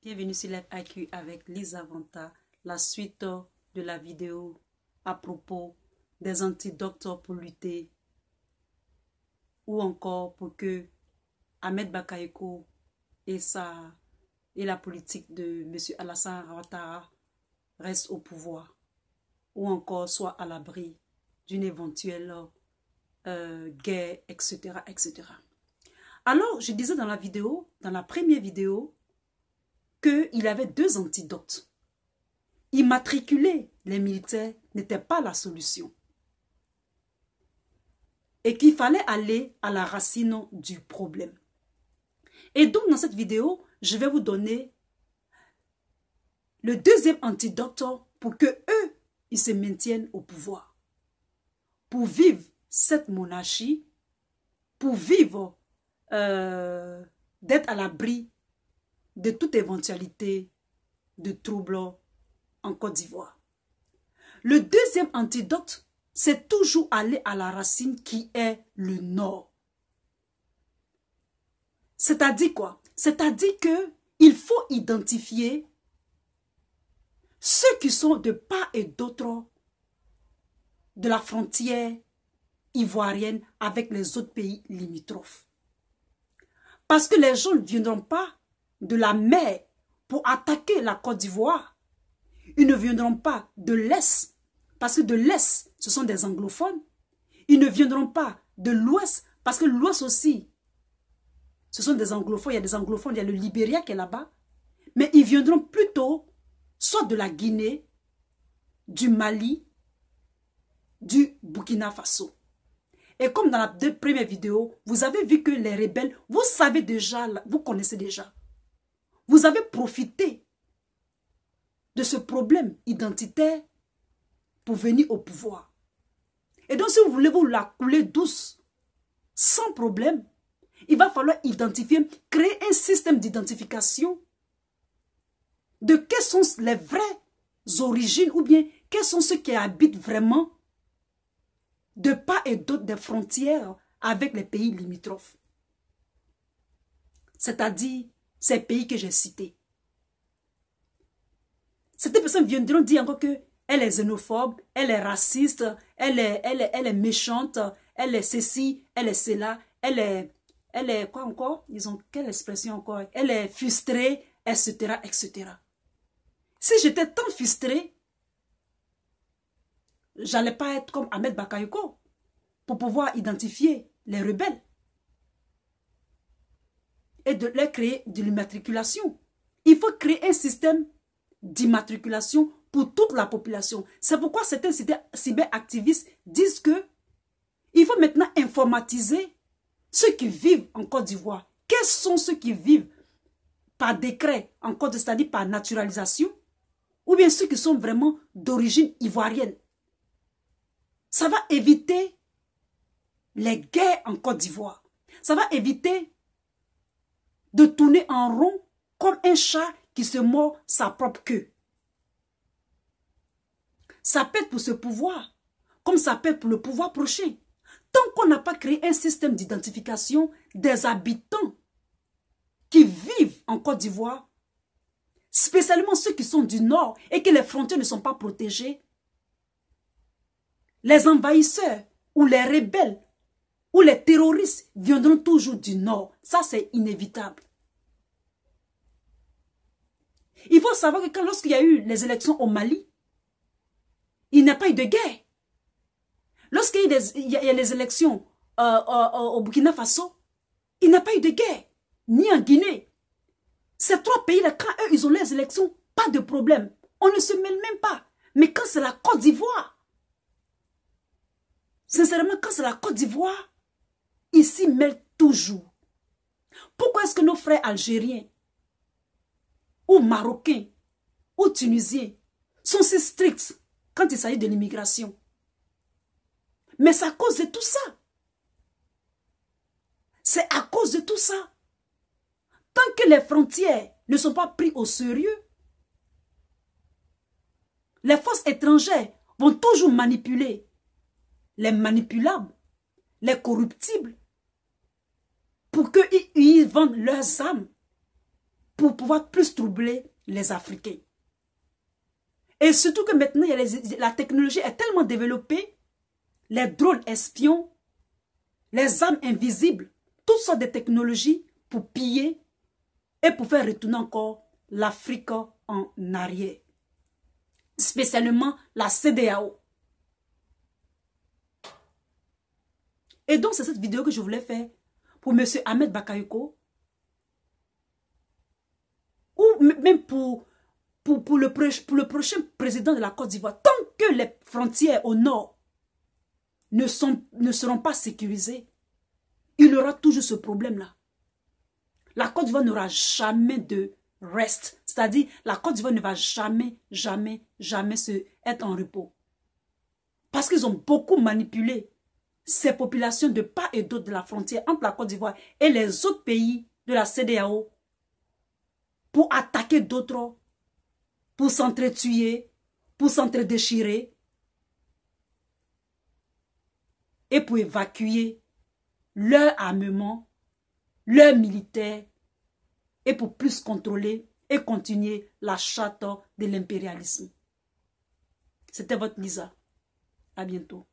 Bienvenue sur l'IQ avec Lisa Vanta, la suite de la vidéo à propos des antidotes pour lutter ou encore pour que Ahmed Bakayoko et la politique de M. Alassane Ouattara restent au pouvoir ou encore soient à l'abri d'une éventuelle guerre, etc., etc. Alors, je disais dans la première vidéo, qu'il avait deux antidotes. Immatriculer les militaires n'était pas la solution. Et qu'il fallait aller à la racine du problème. Et donc, dans cette vidéo, je vais vous donner le deuxième antidote pour que eux, ils se maintiennent au pouvoir. Pour vivre cette monarchie, pour vivre, d'être à l'abri de toute éventualité de troubles en Côte d'Ivoire. Le deuxième antidote, c'est toujours aller à la racine qui est le Nord. C'est-à-dire quoi? C'est-à-dire qu'il faut identifier ceux qui sont de part et d'autre de la frontière ivoirienne avec les autres pays limitrophes. Parce que les gens ne viendront pas de la mer pour attaquer la Côte d'Ivoire. Ils ne viendront pas de l'Est, parce que de l'Est, ce sont des anglophones. Ils ne viendront pas de l'Ouest, parce que l'Ouest aussi, ce sont des anglophones. Il y a des anglophones, il y a le Libéria qui est là-bas. Mais ils viendront plutôt soit de la Guinée, du Mali, du Burkina Faso. Et comme dans la première vidéo, vous avez vu que les rebelles, vous savez déjà, vous connaissez déjà. Vous avez profité de ce problème identitaire pour venir au pouvoir. Et donc, si vous voulez vous la couler douce, sans problème, il va falloir identifier, créer un système d'identification de quelles sont les vraies origines ou bien quels sont ceux qui habitent vraiment de part et d'autre des frontières avec les pays limitrophes. C'est-à-dire ces pays que j'ai cités. Cette personne viendront dire encore qu'elle est xénophobe, elle est raciste, elle est méchante, elle est ceci, elle est cela, elle est quoi encore? Ils ont quelle expression encore? Elle est frustrée, etc., etc. Si j'étais tant frustrée, j'allais pas être comme Ahmed Bakayoko pour pouvoir identifier les rebelles et de leur créer de l'immatriculation. Il faut créer un système d'immatriculation pour toute la population. C'est pourquoi certains cyberactivistes disent que il faut maintenant informatiser ceux qui vivent en Côte d'Ivoire. Quels sont ceux qui vivent par décret en Côte d'Ivoire, c'est-à-dire par naturalisation, ou bien ceux qui sont vraiment d'origine ivoirienne. Ça va éviter les guerres en Côte d'Ivoire. Ça va éviter de tourner en rond comme un chat qui se mord sa propre queue. Ça peut être pour ce pouvoir, comme ça peut être pour le pouvoir prochain. Tant qu'on n'a pas créé un système d'identification des habitants qui vivent en Côte d'Ivoire, spécialement ceux qui sont du Nord et que les frontières ne sont pas protégées, les envahisseurs ou les rebelles ou les terroristes viendront toujours du Nord. Ça, c'est inévitable. Il faut savoir que lorsqu'il y a eu les élections au Mali, il n'y a pas eu de guerre. Lorsqu'il y a les élections au Burkina Faso, il n'y a pas eu de guerre, ni en Guinée. Ces trois pays-là, quand eux, ils ont les élections, pas de problème. On ne se mêle même pas. Mais quand c'est la Côte d'Ivoire, sincèrement, quand c'est la Côte d'Ivoire, ils s'y mêlent toujours. Pourquoi est-ce que nos frères algériens, ou marocains, ou tunisiens, sont si stricts quand il s'agit de l'immigration? Mais c'est à cause de tout ça. C'est à cause de tout ça. Tant que les frontières ne sont pas prises au sérieux, les forces étrangères vont toujours manipuler les manipulables, les corruptibles, pour qu'ils vendent leurs âmes pour pouvoir plus troubler les Africains. Et surtout que maintenant, la technologie est tellement développée, les drones espions, les armes invisibles, toutes sortes de technologies pour piller et pour faire retourner encore l'Afrique en arrière. Spécialement la CEDEAO. Et donc, c'est cette vidéo que je voulais faire pour M. Ahmed Bakayoko, ou même pour le prochain président de la Côte d'Ivoire. Tant que les frontières au nord ne seront pas sécurisées, il y aura toujours ce problème-là. La Côte d'Ivoire n'aura jamais de reste. C'est-à-dire, la Côte d'Ivoire ne va jamais être en repos. Parce qu'ils ont beaucoup manipulé ces populations de part et d'autre de la frontière entre la Côte d'Ivoire et les autres pays de la CEDEAO pour attaquer d'autres, pour s'entretuer, pour s'entre-déchirer et pour évacuer leur armement, leurs militaires et pour plus contrôler et continuer la charte de l'impérialisme. C'était votre Lisa. À bientôt.